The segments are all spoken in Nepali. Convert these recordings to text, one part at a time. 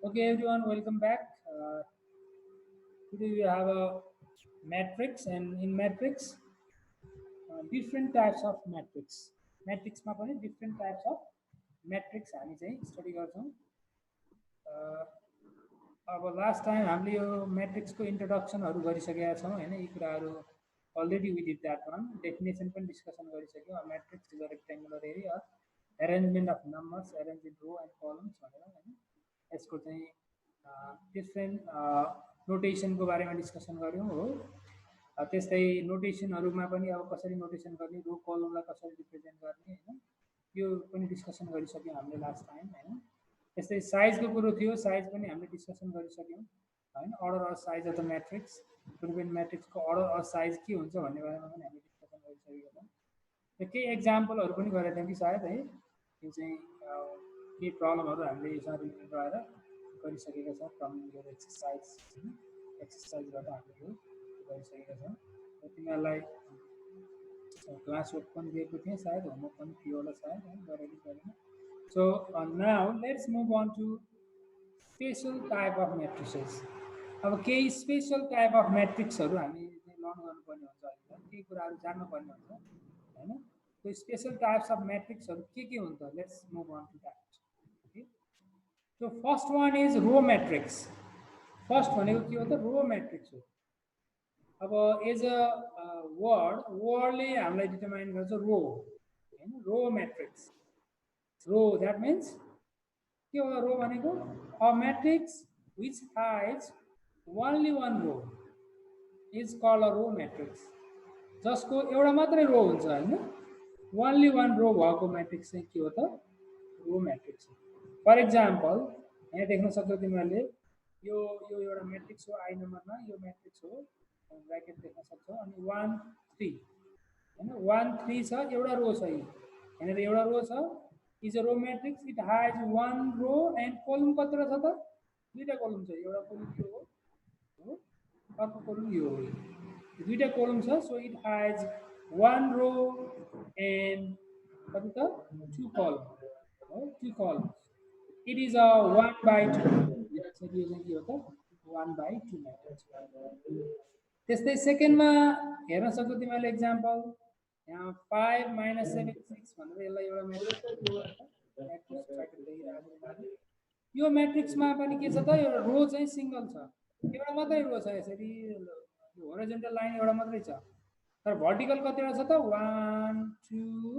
Okay, everyone, welcome back. Today we have a matrix, and in matrix, different types of matrix. Matrix मा पनि different types of matrix हामी चाहिँ स्टडी गर्छौँ. अब लास्ट टाइम हामीले यो म्याट्रिक्सको इन्ट्रोडक्सनहरू गरिसकेका छौँ होइन. यी कुराहरू already we did that one. Definition पनि डिस्कसन गरिसक्यौँ. Matrix is a rectangular area arrangement of numbers arrange in row and columns भनेर होइन. यसको चाहिँ डिफ्रेन्ट नोटेसनको बारेमा डिस्कसन गऱ्यौँ हो. त्यस्तै नोटेसनहरूमा पनि अब कसरी नोटेसन गर्ने, रो कलमलाई कसरी रिप्रेजेन्ट गर्ने होइन, यो पनि डिस्कसन गरिसक्यौँ हामीले लास्ट टाइम होइन. त्यस्तै साइजको कुरो थियो, साइज पनि हामीले डिस्कसन गरिसक्यौँ होइन. Order or size of the matrix, कुनै पनि म्याट्रिक्सको अर्डर अर साइज के हुन्छ भन्ने बारेमा पनि हामीले डिस्कसन गरिसकेका छौँ. केही एक्जाम्पलहरू पनि गरेका थियौँ कि सायद है. यो चाहिँ केही प्रब्लमहरू हामीले यसमा रिलेटेड भएर गरिसकेका छौँ. फ्रम यो एक्सर्साइज होइन, एक्सर्साइजबाट हामीले यो गरिसकेका छौँ. तिमीहरूलाई क्लास वर्क पनि दिएको थिएँ, सायद होमवर्क पनि थियो होला सायद है, गरेको गरेन. So now let's move on to special type of matrices. अब केही स्पेसल टाइप अफ म्याट्रिक्सहरू हामी लर्न गर्नुपर्ने हुन्छ होइन, केही कुराहरू जान्नुपर्ने हुन्छ होइन. त्यो स्पेसल टाइप्स अफ म्याट्रिक्सहरू के हुन्छ, let's move on to that. Okay, so first one is row matrix. First भनेको के हो त, रो म्याट्रिक्स हो. अब एज अ वर्डले हामीलाई डिटरमाइन गर्छ रो होइन, row matrix. Row that means के हो रो भनेको, a matrix which has only one row is called a row matrix. जसको एउटा मात्रै रो हुन्छ होइन, ओन्ली वान रो भएको म्याट्रिक्स चाहिँ के हो त, रो म्याट्रिक्स हो. फर इक्जाम्पल यहाँ देख्न सक्छौ तिमीहरूले, यो यो एउटा म्याट्रिक्स हो, आई नम्बरमा यो म्याट्रिक्स हो, ब्राकेट देख्न सक्छौ. अनि 1 3 होइन, 1 3 छ, एउटा रो छ. यहाँनिर एउटा रो छ, is a row matrix. It has one row and column कतिवटा छ त, दुईवटा कोलम छ. एउटा कोलम यो हो, अर्को कोलम यो हो. दुईवटा कोलम छ. So it has one row and कति त, टु कलम हो, two column. It is a 1/2. यो चाहिँ के हो त, 1/2 म्याट्रिक्स. त्यस्तै सेकेन्डमा हेर्न सक्छौ तिमीहरूले एक्जाम्पल, यहाँ 5 - 7 6 भनेर यसलाई एउटा म्याट्रिक्स. यो म्याट्रिक्समा पनि के छ त, एउटा रो चाहिँ सिङ्गल छ, एउटा मात्रै रो छ. यसरी होरिजोन्टल लाइन एउटा मात्रै छ, तर भर्टिकल कतिवटा छ त, 1 2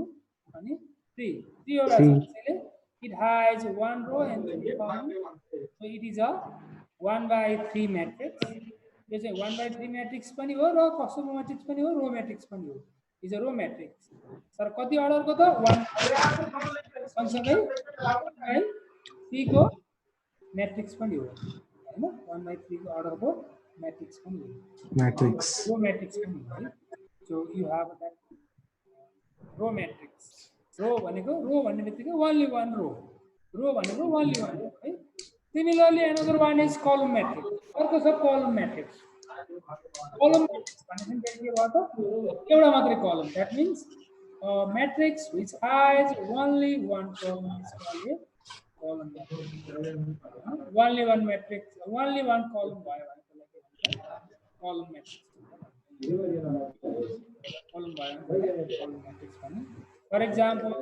अनि 3 3वटा छ. त्यसैले it has one row and 3 कलम. So it is a 1/3 matrix. यो चाहिँ 1/3 म्याट्रिक्स पनि हो र कस्तो म्याट्रिक्स पनि हो, रो म्याट्रिक्स पनि हो. Is a row matrix. तर कति अर्डरको त, 1 सँगसँगै 1/3 को म्याट्रिक्स पनि हो होइन, 1/3 को अर्डरको म्याट्रिक्स पनि हो, Matrix. रो म्याट्रिक्स पनि हो है. So you have that row matrix. Row भनेको, रो भन्ने बित्तिकै ओन्ली वान रो, रो भनेको ओन्ली वान रो है. सिमिलरली अनदर वान इज कलम म्याट्रिक्स. अर्को छ कलम म्याट्रिक्स. कलम म्याट्रिक्स भनेपछि फेरि के भयो त, एउटा मात्रै कलम. That means matrix which has only one कलम इज कल्ड ए कलम matrix. Only one matrix, only one कलम भयो भने त्यसलाई के भन्छ, कलम म्याट्रिक्स. कलम भयो भने कलम म्याट्रिक्स भन्ने. फर इक्जाम्पल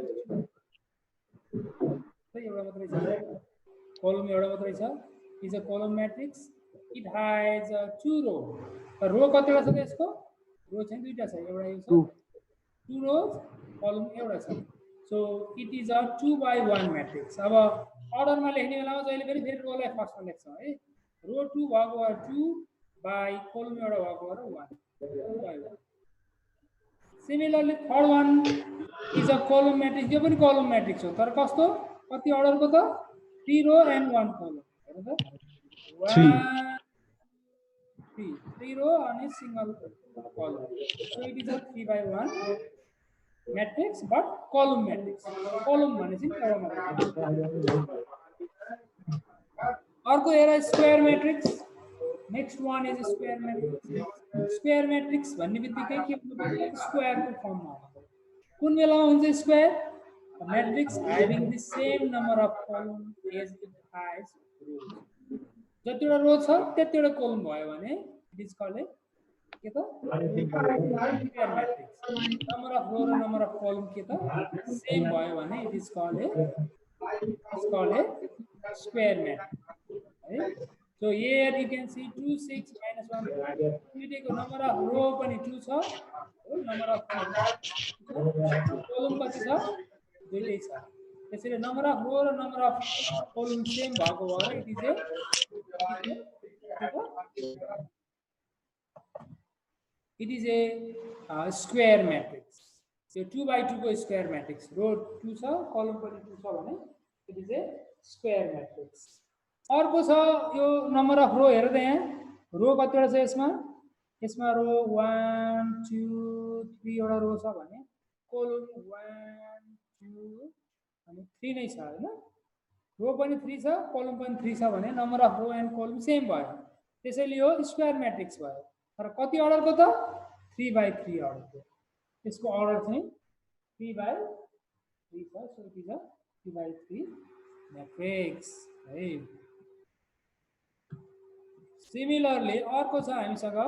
एउटा मात्रै छ, कलम एउटा मात्रै छ, is a column matrix. It has 2 रो. रो कतिवटा छ त यसको, रो चाहिँ दुईवटा छ, एउटा यो छ 2 रोज, कलम एउटा छ. So it is a 2/1 matrix. अब अर्डरमा लेख्ने बेलामा जहिले पनि फेरि रोलाई फर्स्टमा लेख्छौँ है. रो 2 भएको भएर 2 बाई कलम एउटा भएको भएर 1, 2/1. Similarly third one is a column matrix. यो पनि कलम म्याट्रिक्स हो, तर कस्तो, कति अर्डरको त, 3 रो एन्ड 1 कलम. हेर त, 1 3 रो अनि सिंगल कलम. So it is a 3/1 matrix, but कलम म्याट्रिक्स. कलम भने चाहिँ एउटा मात्रै. अर्को हेर square matrix. Next one is square matrix. Square matrix भन्ने बित्तिकै के हुन्छ, स्क्वायरको फर्ममा हुन्छ. कुन बेलामा हुन्छ square, matrix having the same number of columns as it has जतिवटा रो छ त्यतिवटा कलम भयो भने इट इज कल्ड ए के त square matrix. Number of row र नंबर अफ कलम के त सेम भयो भने it is called a square matrix है। So here you can see 2 6 minus 1 को नंबर अफ रो पनि 2 छ, नंबर अफ कलम कति छ दुईटै छ। त्यसैले नंबर अफ रो र नंबर अफ कलम सेम भएको भएर it is a square matrix. यो 2 by 2 को स्क्वायर मैट्रिक्स, रो 2 छ कलम पनि 2 छ भने it is a square matrix. अर्को छ यो नंबर अफ रो हेर त यहाँ रो कतिवटा छ यसमा, यसमा रो 1 2 3 वटा रो छ भने कलम 1 2 अनि 3 नै छ हैन। रो पनि 3 छ कलम पनि 3 छ भने नंबर अफ रो एन्ड कलम सेम भयो, त्यसैले यो स्क्वायर मैट्रिक्स भयो। तर कति अर्डरको त 3 by 3 अर्डरको, यसको अर्डर चाहिँ 3 by 3 छ। So it is a 3 by 3 matrix है। सिमिलरली अर्को छ हामीसँग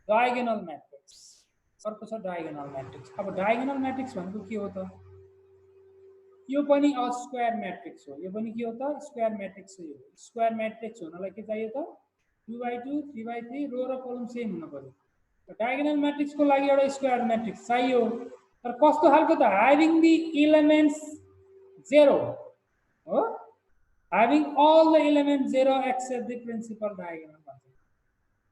डायगोनल मैट्रिक्स। अर्को छ डायगोनल मैट्रिक्स। अब डायगोनल मैट्रिक्स भनेको के हो त, यो पनि अ स्क्वायर मैट्रिक्स हो, यो पनि के हो त स्क्वायर मैट्रिक्स हो। यो स्क्वायर मैट्रिक्स हुनलाई के चाहियो त 2 by 2 3 by 3 रो र कलम सेम हुनु पर्यो। डायगोनल मैट्रिक्स को लागि एउटा स्क्वायर मैट्रिक्स चाहियो, तर कस्तो खालको त हैविङ द एलिमेन्ट्स 0 हो, having all the elements 0 except the principal diagonal भन्छ।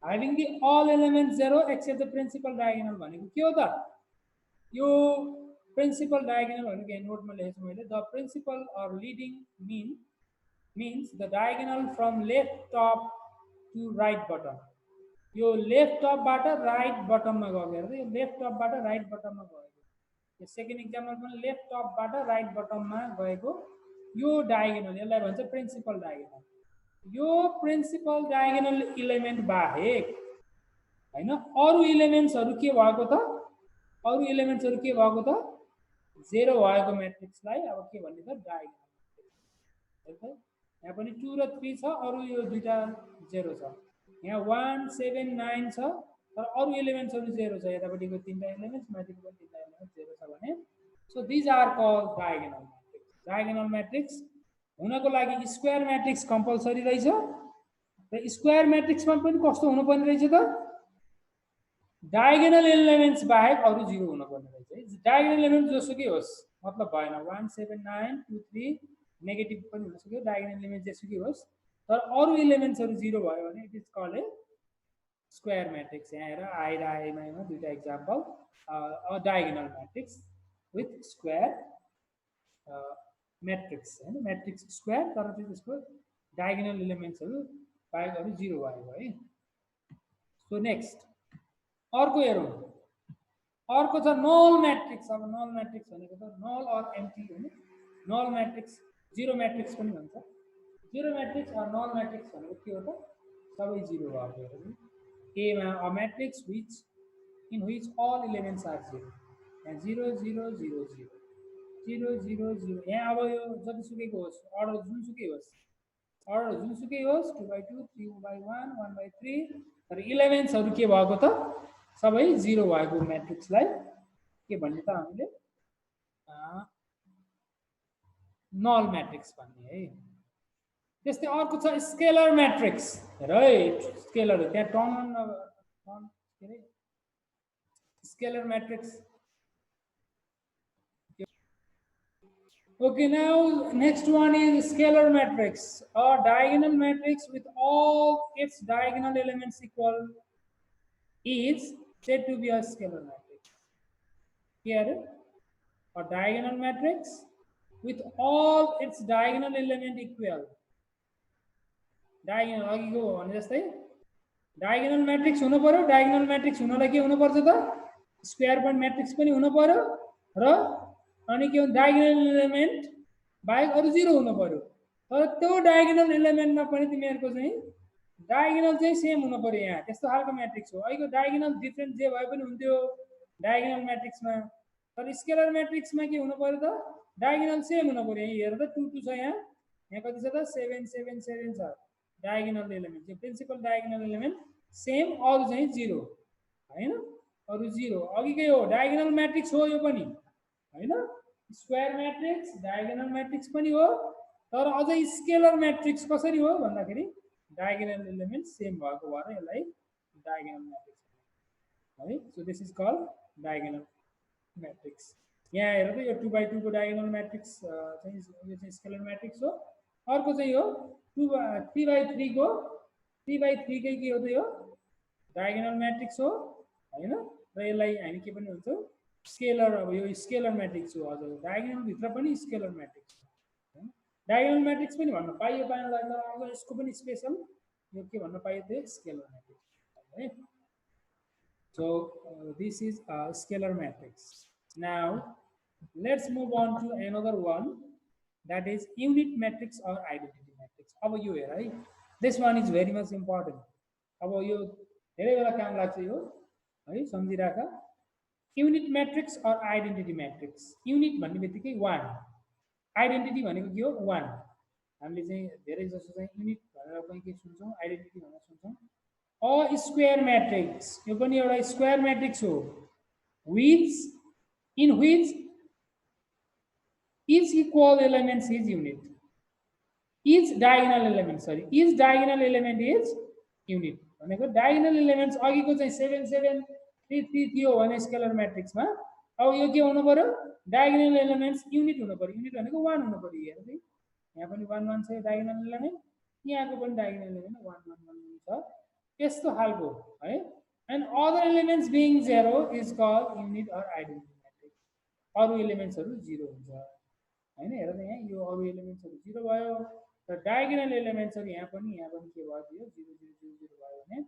having the all elements 0 except the principal diagonal भनेको के हो त, यो principal diagonal भनेको यहाँ नोटमा लेखेको छु मैले, the principal or leading means the diagonal from left top to right bottom। यो लेफ्ट टप बाट राइट बटम मा गएको हेर्दै, यो लेफ्ट टप बाट राइट बटम मा गएको, यो सेकेन्ड एक्जाम्पल पनि लेफ्ट टप बाट राइट बटम मा गएको यो डायगोनल, यसलाई भन्छ प्रिन्सिपल डायगोनल। यो प्रिन्सिपल डायगोनल एलिमेन्ट बाहेक हैन अरु एलिमेन्ट्सहरु के भएको त, अरु एलिमेन्ट्सहरु के भएको त 0 भएको मैट्रिक्सलाई अब के भन्ने त डायगोनल मैट्रिक्स। यहाँ पनि 2 र 3 छ, अरु यो दुईटा 0 छ। यहाँ 1 7 9 छ, तर अरु एलिमेन्ट्सहरु 0 छ, यतापटिको तीनटा एलिमेन्ट्स माथिको पनि तीनटा एलिमेन्ट्स 0 छ भने so these are called diagonal matrix. Diagonal matrix हुनको लागि स्क्वायर मैट्रिक्स कम्पलसरी रहेछ, र स्क्वायर मैट्रिक्समा पनि कस्तो हुनुपर्ने रहेछ त डायगोनल एलिमेन्ट्स बाहेक अरु 0 हुनुपर्ने रहेछ। डायगोनल एलिमेन्ट जोसुकै होस् मतलब भएन, 1 7 9 2 3 नेगेटिभ पनि हुन सक्यो, डायगोनल एलिमेन्ट जेसुकै होस्, तर अरु एलिमेन्ट्सहरु 0 भयो भने it is called a square matrix. यहाँ हेर आई र आईमा दुईटा example, a diagonal matrix with square matrix हैन, मैट्रिक्स स्क्वायर तर त्यसको डायगोनल एलिमेन्ट्सहरु बाहेक अरु 0 भयो है। सो नेक्स्ट अर्को हेरौं, अर्को छ नल मैट्रिक्स। अब नल मैट्रिक्स भनेको त नल अर एम्प्टी हैन, नल मैट्रिक्स 0 मैट्रिक्स पनि भन्छ। 0 मैट्रिक्स अर नल मैट्रिक्स भनेको के हो त सबै 0 भएको हो। ए मा a matrix which in which all elements are 0, यहाँ 0 0 0 0 0 0 0। यहाँ अब यो जतिसुकैको होस् अर्डर जुनसुकै होस्, अर्डर जुनसुकै होस् 2 by 2 3 by 1 1 by 3, तर एलिमेन्ट्सहरु के भएको त सबै 0 भएको मैट्रिक्सलाई के भन्ने त हामीले नल मैट्रिक्स भन्ने है। त्यस्तै अर्को छ स्केलर मैट्रिक्स, राइट स्केलर त्यहाँ टर्न के रे scalar matrix. Okay, now next one is scalar matrix, a diagonal matrix with all its diagonal elements equal is said to be a scalar matrix. Here, a diagonal matrix with all its diagonal element equal. Diagonal अघिको भने जस्तै डायगोनल मैट्रिक्स हुनु पर्यो, डायगोनल मैट्रिक्स हुनलाई के हुनु पर्छ त स्क्वायर पॉइंट मैट्रिक्स पनि हुनु पर्यो, र अनि के डायगोनल एलिमेन्ट बाहेक अरु 0 हुनु पर्यो। तर त्यो डायगोनल एलिमेन्टमा पनि तिमीहरुको चाहिँ डायगोनल चाहिँ सेम हुनु पर्यो। यहाँ त्यस्तो खालको मैट्रिक्स हो। अहिलेको डायगोनल डिफरेन्ट जे भए पनि हुन्थ्यो डायगोनल मैट्रिक्समा, तर स्केलर मैट्रिक्समा के हुनु पर्यो त डायगोनल सेम हुनु पर्यो। यहाँ हेर त 2 2 छ, यहाँ कति छ त 7 7 7 छ। डायगोनल एलिमेन्ट यो प्रिन्सिपल डायगोनल एलिमेन्ट सेम, अरु चाहिँ 0 हैन, अरु 0। अघिकै हो डायगोनल म्याट्रिक्स हो यो पनि हैन, स्क्वायर म्याट्रिक्स डायगोनल म्याट्रिक्स पनि हो, तर अझै स्केलर म्याट्रिक्स कसरी हो भन्दाखेरि डायगोनल एलिमेन्ट सेम भएको भएर यसलाई डायगोनल म्याट्रिक्स है। So this is called diagonal matrix. यहाँ हेर त यो 2 by 2 को डायगोनल म्याट्रिक्स चाहिँ यो चाहिँ स्केलर म्याट्रिक्स हो। अर्को चाहिँ हो 3 by 3 को 3 by 3 कै के हो त यो डायगोनल म्याट्रिक्स हो हैन, र यसलाई हामी के पनि भन्छौँ स्केलर। अब यो स्केलर म्याट्रिक्स हो, हजुर डायगोनल भित्र पनि स्केलर म्याट्रिक्स हो। डायगोनल म्याट्रिक्स पनि भन्न पाइयो पाएन, अब यसको पनि स्पेशल यो के भन्न पाइयो त स्केलर म्याट्रिक्स है। So this is a scalar matrix. Now let's move on to another one, that is unit matrix or identity matrix. अब यो हेर है, this one is very much important. अब यो धेरै बेला काम लाग्छ यो है, सम्झिराख। Unit matrix or identity matrix. Unit भन्ने बित्तिकै 1, आइडेन्टिटी भनेको के हो 1। हामीले चाहिँ धेरै जसो चाहिँ युनिट भनेर पनि के सुन्छौँ, आइडेन्टिटी भनेर सुन्छौँ। अ स्क्वायर म्याट्रिक्स यो पनि एउटा स्क्वायर म्याट्रिक्स हो, in which each equal elements is unit, each diagonal element is unit भनेको डायगोनल एलिमेन्ट्स अघिको चाहिँ 7 7 3 3 थियो भने स्केलर म्याट्रिक्समा, अब यो के हुनु पर्यो डायगोनल एलिमेन्ट्स युनिट हुनु पर्यो। युनिट भनेको 1 हुनु पर्यो। हेर त यहाँ पनि 1 1 छ डायगोनल एलिमेन्ट, यहाँको पनि डायगोनल एलिमेन्ट 1 1 1 छ, यस्तो खालको है। And other elements being 0 is called unit or identity matrix. अरु एलिमेन्ट्सहरु 0 हुन्छ हैन। हेर त यहाँ यो अरु एलिमेन्ट्सहरु 0 भयो, र डायगोनल एलिमेन्ट्सहरु यहाँ पनि के भयो 0 0 0 0 भयो भने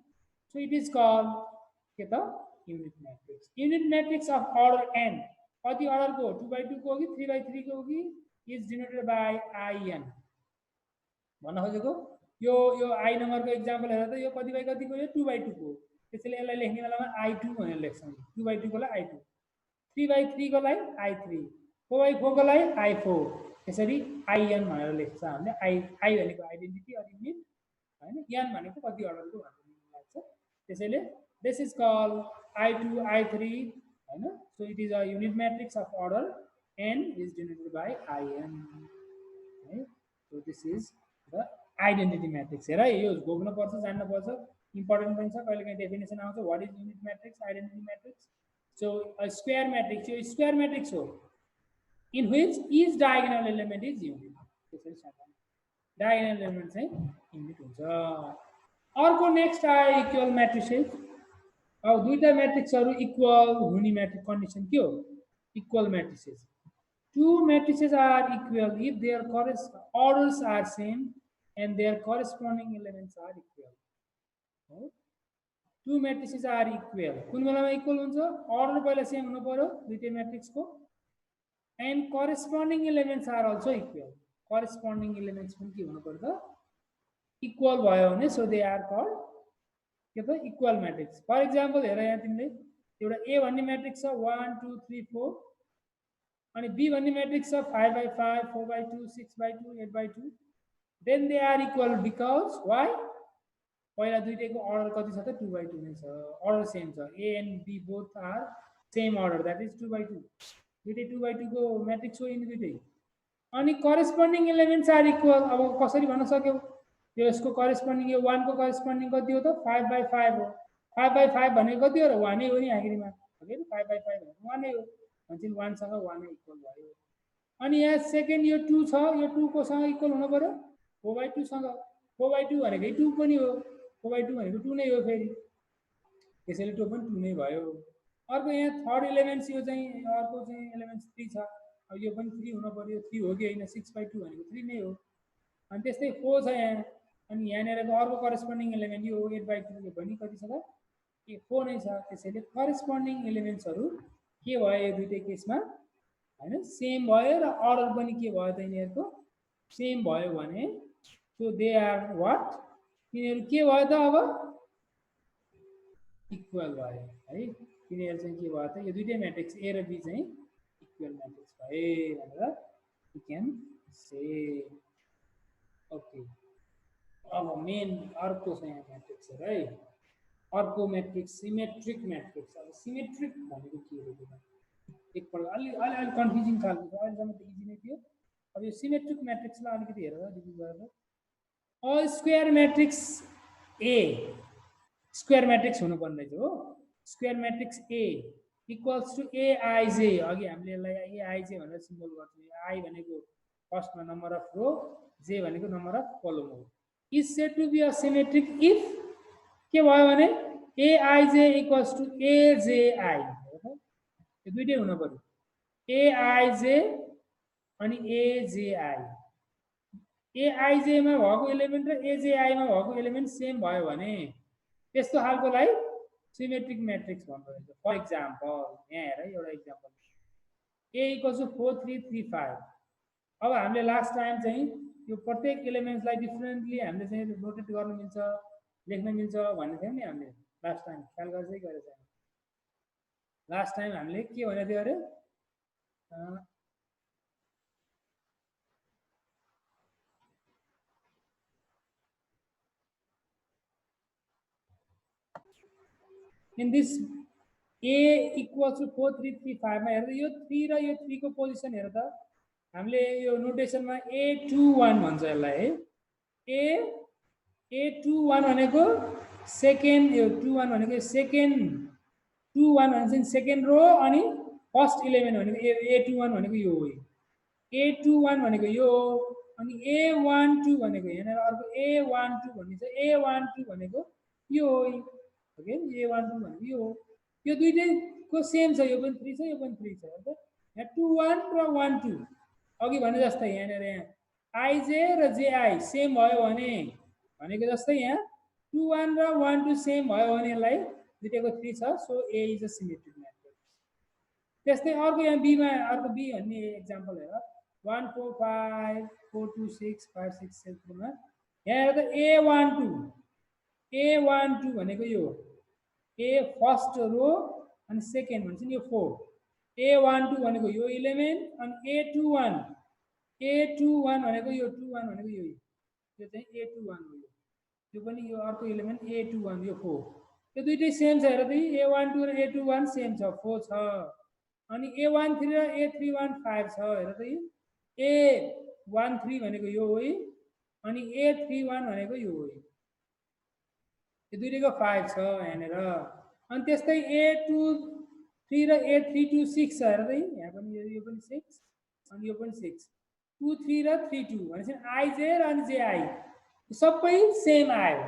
सो इट इज कल्ड के त unit matrix. Unit matrix of order n, कति अर्डरको 2 by 2 को हो कि 3 by 3 को हो कि, इज डिनोटेड बाइ in भन्न खोजेको। यो आई नम्बरको एक्जाम्पल हेर त, यो कति बाइ कतिको, यो 2 by 2 को, त्यसैले यसलाई लेख्ने बेलामा i2 भनेर लेख्छौँ। 2 by 2 को लाई i2, 3 by 3 को लाई i3, 4 by 4 को लाई i4, त्यसरी in भनेर लेख्छ हामीले। आई भनेको आइडेन्टिटी अर युनिट हैन, n भनेको कति अर्डरको भन्ने लाग्छ। त्यसैले this is called i2 i3 हैन। So it is a unit matrix of order n is denoted by in है। So this is the identity matrix. हेर यो घोक्न पर्छ, जान्न पर्छ, इम्पोर्टेन्ट पनि छ, कहिलेकाहीँ डेफिनेसन आउँछ what is unit matrix, identity matrix. So a square matrix यो स्क्वायर म्याट्रिक्स हो in which each diagonal element is unit। त्यसरी सम्झनु, डायगोनल एलिमेन्ट चाहिँ युनिट हुन्छ। अर्को नेक्स्ट आयो इक्वल म्याट्रिसेस। अब दुईटा म्याट्रिक्सहरु इक्वल हुने म्याट्रिक्स कन्डिसन के हो, equal म्याट्रिसेस। Two matrices are equal if their orders are same and their corresponding elements are equal। Two matrices are equal, कुन बेलामा इक्वल हुन्छ, अर्डर पहिला सेम हुनु पर्यो दुईटै म्याट्रिक्सको, and corresponding elements are also equal। corresponding elements पनि के हुनु पर्छ इक्वल भयो भने सो दे आर कल्ड के त इक्वल म्याट्रिक्स। फर एक्जाम्पल हेर यहाँ तिमीले एउटा ए भन्ने म्याट्रिक्स छ 1 2 3 4, अनि बी भन्ने म्याट्रिक्स छ 5 by 5 4 by 2 6 by 2 8 by 2, then they are equal because why, पहिला दुईटैको अर्डर कति छ त 2 by 2 नै छ, अर्डर सेम छ। A and B both are same order, that is 2 by 2, दुईटै 2 by 2 को म्याट्रिक्स हो यिनी दुईटै। अनि करेस्पोन्डिङ एलिमेन्ट्स आर इक्वल। अब कसरी भन्न सक्यौ, यसको करेस्पोन्डिङ यो 1 को करेस्पोन्डिङ कति हो त 5 by 5 हो। 5 by 5 भनेको कति हो र 1 नै हो नि आखिरीमा, हैन 5 by 5 भनेको 1 नै हो, भन्छन् 1 सँग 1 नै इक्वल भयो। अनि यहाँ सेकेन्ड यो 2 छ, यो 2 को सँग इक्वल हुनु पर्यो 4 by 2 सँग, 4 by 2 भनेको 2 पनि हो, 4 by 2 भनेको 2 नै हो फेरि, त्यसैले 2 पनि 2 नै भयो। अर्को यहाँ थर्ड एलिमेन्ट्स यो चाहिँ अर्को चाहिँ एलिमेन्ट्स 3 छ, अब यो पनि 3 हुनु पर्यो, 3 हो कि हैन, 6 by 2 भनेको 3 नै हो। अनि त्यस्तै 4 छ यहाँ, अनि यहाँनिरको अर्को करेस्पोन्डिङ एलिमेन्ट यो 8 by 2 यो पनि कति छ त ए 4 नै छ। त्यसैले करेस्पोन्डिङ एलिमेन्ट्सहरु के भयो यो दुईटै केसमा हैन सेम भयो, र अर्डर पनि के भयो त यिनीहरुको सेम भयो भने सो दे आर व्हाट, यिनीहरु के भयो त अब इक्वल भयो है। यिनीहरु चाहिँ के भयो त यो दुईटै म्याट्रिक्स ए र बी चाहिँ इक्वल म्याट्रिक्स भए भनेर you can say. Okay. अब मेन अर्को छ यहाँ म्याट्रिक्स है अर्को म्याट्रिक्स सिमेट्रिक म्याट्रिक्स अब सिमेट्रिक भनेको के हो एकपल्ट अलि अलि अलि कन्फ्युजिङ खालको छ अहिलेसम्म त इजी नै थियो अब यो सिमेट्रिक म्याट्रिक्सलाई अलिकति हेरेर डिफाइन गरेर a square matrix A square matrix हुनुपर्ने रहेछ हो square matrix A equals to A I J अघि हामीले यसलाई एआइजे भनेर सिम्बल गर्छौँ आई भनेको फर्स्टमा नम्बर अफ रो जे भनेको नम्बर अफ कलम हो is said to be a symmetric if के भयो भने एआइजे इक्वल्स टु एजेआई यो दुइटै हुन पर्यो एआइजे अनि एजेआई एआइजेमा भएको एलिमेन्ट र एजेआईमा भएको एलिमेन्ट सेम भयो भने त्यस्तो खालकोलाई सिमेट्रिक म्याट्रिक्स भन्दो रहेछ फर इक्जाम्पल यहाँ हेर एउटा इक्जाम्पल ए इक्वल्स टु 4335 अब हामीले लास्ट टाइम चाहिँ यो प्रत्येक एलिमेन्ट्सलाई डिफरेन्टली हामीले चाहिँ रोटेट गर्न मिल्छ लेख्न मिल्छ भन्ने थियौँ नि हामीले लास्ट टाइम ख्याल गर्दै गरेछ लास्ट टाइम हामीले के भनेको थियो अरे in this a equals to 4335 मा हेर्दा यो 3 र यो 3 को पोजिसन हेर त हामीले यो नोटेसनमा a21 भन्छ यसलाई है a21 भनेको सेकेन्ड यो 21 भनेको सेकेन्ड 21 भनेको सेकेन्ड रो अनि फर्स्ट इलेमेन्ट भनेको a21 भनेको यो हो a21 भनेको यो अनि a12 भनेको यहाँ अर्को a12 भन्ने छ a12 भनेको यो हो ओके a12 भनेको यो दुईटैको सेम छ यो पनि 3 छ यो पनि 3 छ यहाँ 21 र 12 अघि भने जस्तै यहाँ आइजे र जेआई सेम भयो भने भनेको जस्तै यहाँ 21 र 12 सेम भयो भने यसलाई दुईटैको 3 छ so A is a symmetric matrix त्यस्तै अर्को यहाँ बीमा अर्को बी भन्ने एक्जाम्पल हेर 1 4 5 4 2 6 5 6 7 मा यहाँ हेर त a12 भनेको यो ए फर्स्ट रो अनि सेकेन्ड भन्छ नि यो 4 a12 भनेको यो इलेमेन्ट अनि a21 भनेको यो 21 भनेको यो चाहिँ a21 हो यो पनि यो अर्को इलेमेन्ट a21 यो 4 यो दुईटै सेम छ हेर त a12 र a21 सेम छ 4 छ अनि a13 र a31 5 छ हेर त a13 भनेको यो हो अनि a31 भनेको यो हो यो दुईटैको 5 छ यहाँनिर अनि त्यस्तै a23 र a32 6 छ हेर त यहाँ पनि यो पनि 6 अनि यो पनि 6 2 3 र 3 2 भनेपछि आइजे र अनि जेआई सबै सेम आयो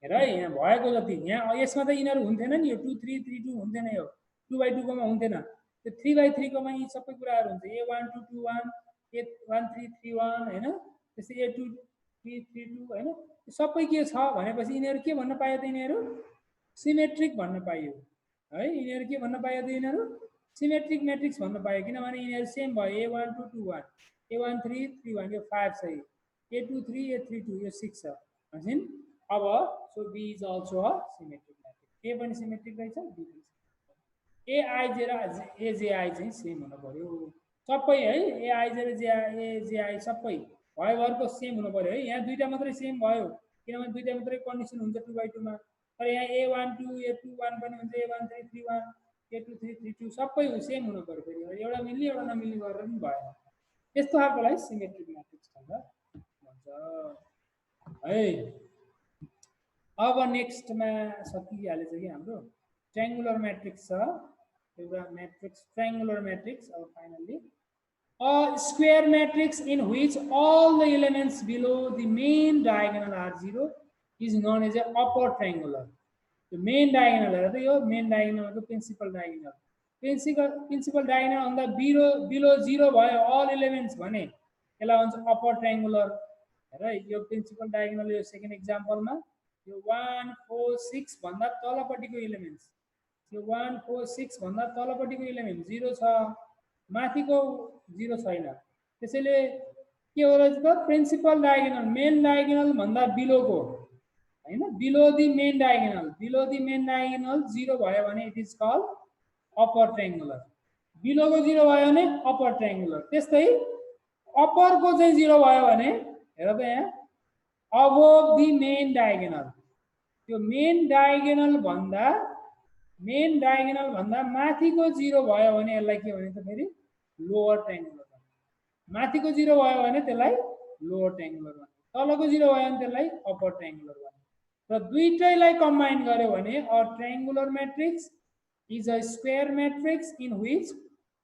हेर यहाँ भएको जति यहाँ यसमा त यिनीहरू हुन्थेन नि यो 2 3 3 2 हुन्थेन यो 2/2 कोमा हुन्थेन त्यो 3/3 कोमा यी सबै कुराहरू हुन्छ a12 21 a13 31 हैन त्यसै a2 3 3 2 हैन सबै के छ भनेपछि यिनीहरू के भन्न पायो त यिनीहरू सिमेट्रिक भन्न पाइयो है यिनीहरू के भन्न पायो त यिनीहरू सिमेट्रिक म्याट्रिक्स भन्न पायो किनभने यिनीहरू सेम भयो a12 21 a13 31 यो 5 छ a23 a32 यो 6 छ भनेपछि अब so b is also a symmetric matrix A पनि सिमेट्रिक रहेछ b पनि एआइजे र एजेआई चाहिँ सेम हुन पर्यो सबै है एआइजे र एजेआई सबै भयोभरको सेम हुन पर्यो है यहाँ दुईटा मात्रै सेम भयो किनभने दुईटा मात्रै कन्डिसन हुन्छ 2/2 मा तर यहाँ a12 a21 पनि हुन्छ a13 31 a23 32 सबै सेम हुन पर्यो फेरि एउटा मिल्ने एउटा नमिल्ने गरेर पनि भएन यस्तो खालकोलाई सिमेट्रिक म्याट्रिक्स भन्छ है अब नेक्स्टमा सकिहालेछ कि हाम्रो ट्रायंगुलर म्याट्रिक्स छ एउटा म्याट्रिक्स ट्रायंगुलर म्याट्रिक्स अब finally a square matrix in which all the elements below the main diagonal are 0 is known as a upper triangular. The main diagonal is the main diagonal the principal diagonal. Principal diagonal on the below 0 by all elements भने यसलाई भन्छ upper triangular right यो principal diagonal यो second example मा यो 1 4 6 भन्दा तलपट्टिको elements यो 1 4 6 भन्दा तलपट्टिको element 0 छ माथिको 0 छैन त्यसैले के हो रहेछ त प्रिन्सिपल डायगोनल मेन डायगोनल भन्दा बिलोको हैन बिलो दी मेन डायगोनल 0 भयो भने it is called upper triangular बिलोको 0 भयो भने अपर ट्रायंगुलर त्यस्तै अपर को चाहिँ 0 भयो भने हेर त यहाँ अबोभ दी मेन डायगोनल, त्यो मेन डायगोनल भन्दा माथिको 0 भयो भने यसलाई के भनिन्छ फेरि लोअर ट्रायंगुलर भन्छ। माथिको 0 भयो भने त्यसलाई लोअर ट्रायंगुलर भन्छ, तलको 0 भयो भने त्यसलाई अपर ट्रायंगुलर भन्छ। र दुईटैलाई कम्बाइन गर्यो भने a triangular matrix is a square matrix in which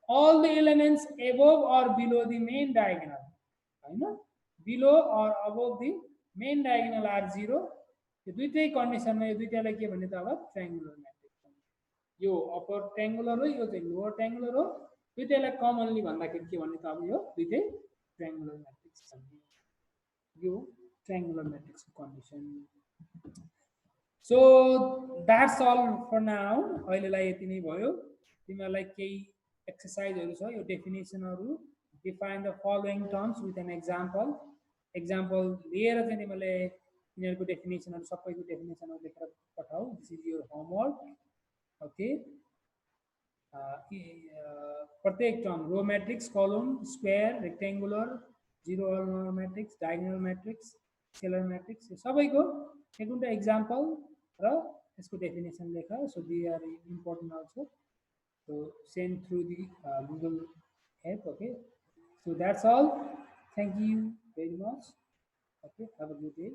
all the elements above or below the main diagonal, हैन, below or above the main diagonal are 0। यो दुईटै कन्डिसनमा यो दुईटैलाई के भन्ने त अब ट्रायंगुलर मैट्रिक्स भन्छ। यो अपर ट्रायंगुलर हो, यो चाहिँ लोअर ट्रायंगुलर हो, दुईटैलाई कमनली भन्दाखेरि के भन्ने त अब यो दुईटै ट्रायंगुलर मैट्रिक्स भन्ने। यो ट्रायंगुलर मैट्रिक्स को condition. So that's all for now। अहिलेलाई यति नै भयो। तिमीहरूलाई केही एक्सरसाइजहरु छ, यो डेफिनेसनहरु, define the following terms with an example लिएर चाहिँ तिमीले यिनीहरुको डेफिनेसनहरु सबैको डेफिनेसनहरु लेखेर पठाऊ। This is your homework. Okay, प्रत्येक term row matrix, column, square, rectangular, zero number matrix, diagonal matrix, scalar matrix, यो सबैको एक दुईटा एक्जाम्पल र यसको डेफिनेसन लेख। So they are important also, so send through the Google app। okay, so that's all, thank you very much। okay, have a good day।